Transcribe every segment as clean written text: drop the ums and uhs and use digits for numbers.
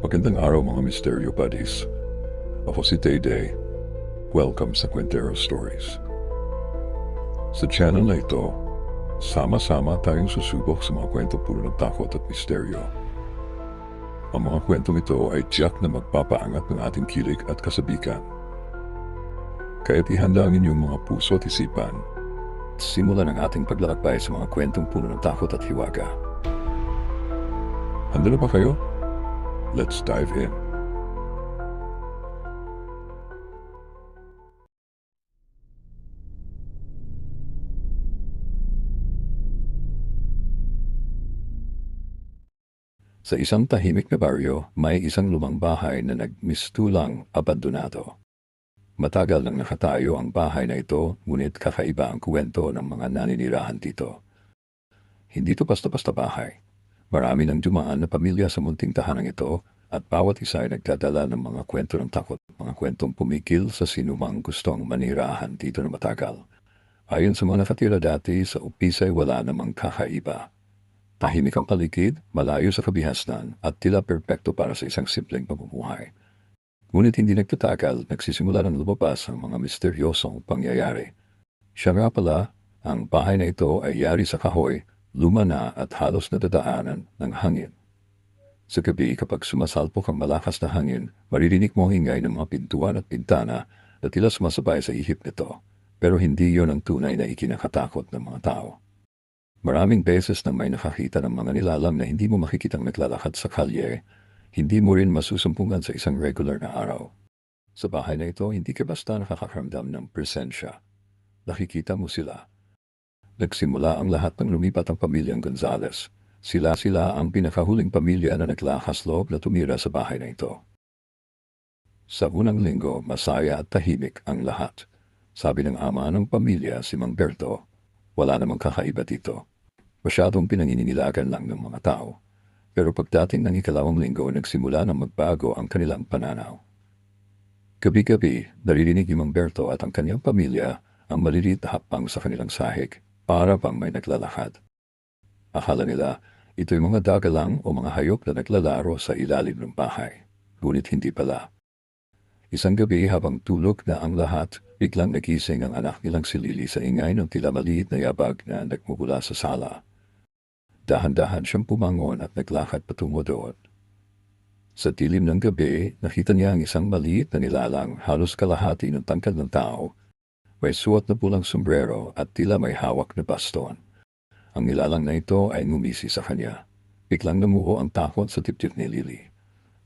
Magandang araw mga Misteryo Buddies. Ako si Day. Welcome sa Quintero Stories. Sa channel na ito, sama-sama tayong susubok sa mga kwento puno ng takot at misteryo. Ang mga kwentong ito ay tiyak na magpapaangat ng ating kilig at kasabikan. Kaya't ihanda ang inyong mga puso at isipan. Simulan ang ating paglalakbay sa mga kwentong puno ng takot at hiwaga. Handa na ba kayo? Let's dive in. Sa isang tahimik na baryo, may isang lumang bahay na nagmistulang abandonado. Matagal nang nakatayo ang bahay na ito, ngunit kakaiba ang kwento ng mga naninirahan dito. Hindi ito basta-basta bahay. Marami nang dumaan na pamilya sa munting tahanang ito at bawat isa ay nagdadala ng mga kwento ng takot, mga kwentong pumikil sa sinumang gustong manirahan dito na matagal. Ayon sa mga nakatira dati, sa umpisa ay wala namang kakaiba. Tahimik ang paligid, malayo sa kabihasnan at tila perpekto para sa isang simpleng pamumuhay. Ngunit hindi nagtatagal, nagsisimula ng lumabas ang mga misteryosong pangyayari. Siya nga pala, ang bahay na ito ay yari sa kahoy, luma na at halos nadadaanan ng hangin. Sa gabi kapag sumasalpok ang malakas na hangin, maririnig mo ang ingay ng mga pintuan at bintana na tila sumasabay sa ihip nito. Pero hindi yon ang tunay na ikinakatakot ng mga tao. Maraming beses na may nakakita ng mga nilalang na hindi mo makikitang naglalakad sa kalye, hindi mo rin masusumpungan sa isang regular na araw. Sa bahay na ito, hindi ka basta nakakaramdam ng presensya. Nakikita mo sila. Nagsimula ang lahat ng lumipat ang pamilyang Gonzales. Sila ang pinakahuling pamilya na naglakas loob na tumira sa bahay na ito. Sa unang linggo, masaya at tahimik ang lahat. Sabi ng ama ng pamilya, si Mang Berto, wala namang kakaiba dito. Masyadong pinangininilagan lang ng mga tao. Pero pagdating ng ikalawang linggo, nagsimula na magbago ang kanilang pananaw. Gabi-gabi, naririnig ni Mang Berto at ang kanyang pamilya ang maliliit na hapang sa kanilang sahig, para bang may naglalakad. Akala nila, ito'y mga dagalang o mga hayop na naglalaro sa ilalim ng bahay. Ngunit hindi pala. Isang gabi habang tulog na ang lahat, biglang nagising ang anak nilang si Lily sa ingay ng tila maliit na yabag na nagmumula sa sala. Dahan-dahan siyang pumangon at naglakad patungo doon. Sa dilim ng gabi, nakita niya ang isang maliit na nilalang halos kalahati ng tangkad ng tao. May suot na pulang sombrero at tila may hawak na baston. Ang nilalang na ito ay ngumisi sa kanya. Biglang namuho ang takot sa dibdib ni Lily.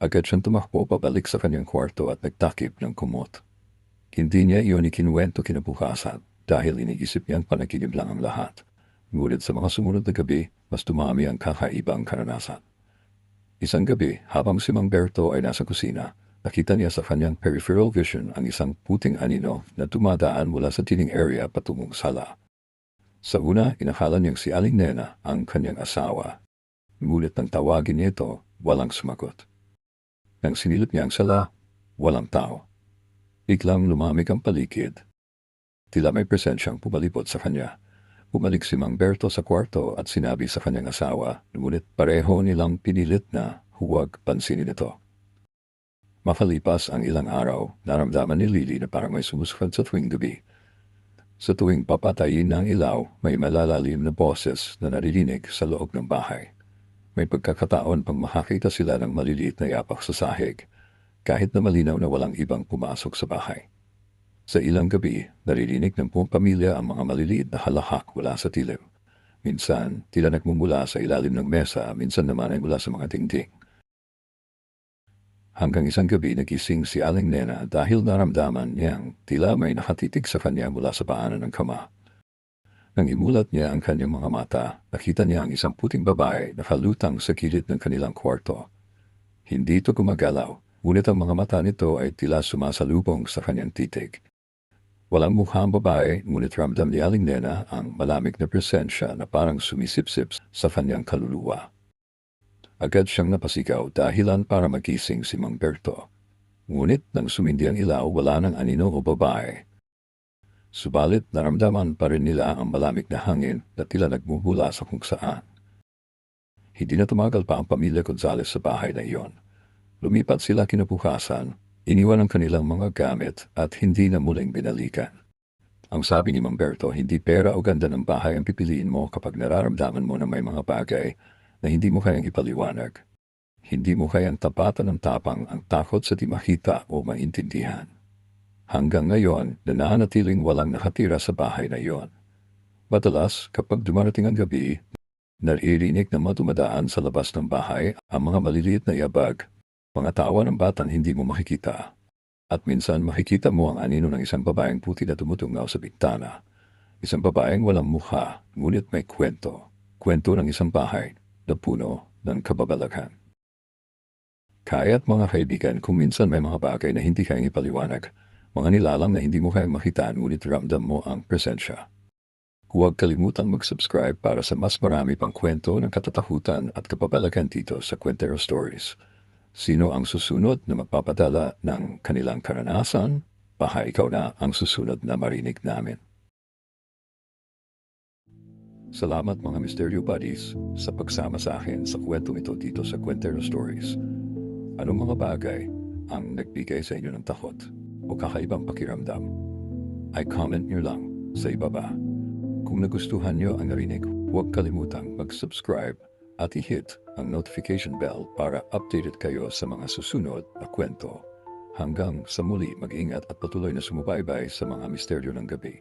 Agad siyang tumakbo pabalik sa kanyang kwarto at nagtakip ng kumot. Hindi niya iyon ikinuwento kinabukasan dahil iniisip niyang panaginip lang ang lahat. Ngunit sa mga sumunod na gabi, mas dumami ang kakaibang karanasan. Isang gabi, habang si Mang Berto ay nasa kusina, nakita niya sa kanyang peripheral vision ang isang puting anino na dumadaan mula sa dining area patungong sala. Sa una, inakala niyang si Aling Nena ang kanyang asawa. Ngunit nang tawagin niya ito, walang sumagot. Nang sinilip niya ang sala, walang tao. Biglang lumamig ang paligid. Tila may presensyang pumalibot sa kanya. Bumalik si Mang Berto sa kwarto at sinabi sa kanyang asawa, ngunit pareho nilang pinilit na huwag pansinin ito. Makalipas ang ilang araw, naramdaman ni Lily na parang may sumusukad sa tuwing gabi. Sa tuwing papatayin ng ilaw, may malalalim na boses na naririnig sa loob ng bahay. May pagkakataon pang makakita sila ng maliliit na yapak sa sahig, kahit na malinaw na walang ibang pumasok sa bahay. Sa ilang gabi, naririnig ng buong pamilya ang mga maliliit na halahak mula sa dilim. Minsan, tila nagmumula sa ilalim ng mesa, minsan naman ay mula sa mga dingding. Hanggang isang gabi nagising si Aling Nena dahil naramdaman niyang tila may nakatitig sa kanya mula sa paanan ng kama. Nang imulat niya ang kanyang mga mata, nakita niya ang isang puting babae na nakalutang sa gilid ng kanilang kwarto. Hindi ito gumagalaw, ngunit ang mga mata nito ay tila sumasalubong sa kanyang titig. Walang mukha ang babae, ngunit ramdam ni Aling Nena ang malamig na presensya na parang sumisipsip sa kanyang kaluluwa. Agad siyang napasigaw dahilan para magising si Mang Berto. Ngunit nang sumindi ang ilaw, wala ng anino o babae. Subalit naramdaman pa rin nila ang malamig na hangin na tila nagmumula sa kung saan. Hindi na tumagal pa ang pamilya Gonzales sa bahay na iyon. Lumipat sila kinabukasan, iniwan ang kanilang mga gamit at hindi na muling binalikan. Ang sabi ni Mamberto, hindi pera o ganda ng bahay ang pipiliin mo kapag nararamdaman mo na may mga bagay na hindi mo kayang ipaliwanag. Hindi mo kayang tapatan ng tapang ang takot sa di makita o maintindihan. Hanggang ngayon, nananatiling walang nakatira sa bahay na iyon. Madalas, kapag dumarating ang gabi, naririnig na madumadaan sa labas ng bahay ang mga maliliit na yabag, mga tawa ng batang hindi mo makikita. At minsan makikita mo ang anino ng isang babaeng puti na tumutungaw sa bintana. Isang babaeng walang mukha, ngunit may kwento. Kwento ng isang bahay na puno ng kababalaghan. Kaya't mga kaibigan, kung minsan may mga bagay na hindi kayang ipaliwanag, mga nilalang na hindi mo kayang makita ngunit ramdam mo ang presensya. Huwag kalimutang mag-subscribe para sa mas marami pang kwento ng katatakutan at kababalaghan dito sa Kwentero Stories. Sino ang susunod na magpapadala ng kanilang karanasan? Baka ikaw na ang susunod na marinig namin. Salamat mga Mysterio Buddies sa pagsama sa akin sa kwentong ito dito sa Kwentero Stories. Anong mga bagay ang nagbigay sa inyo ng takot o kakaibang pakiramdam? Ay comment nyo lang sa ibaba. Kung nagustuhan nyo ang narinig, huwag kalimutang mag-subscribe at i-hit ang notification bell para updated kayo sa mga susunod na kwento. Hanggang sa muli, mag-ingat at patuloy na sumubaybay sa mga misteryo ng gabi.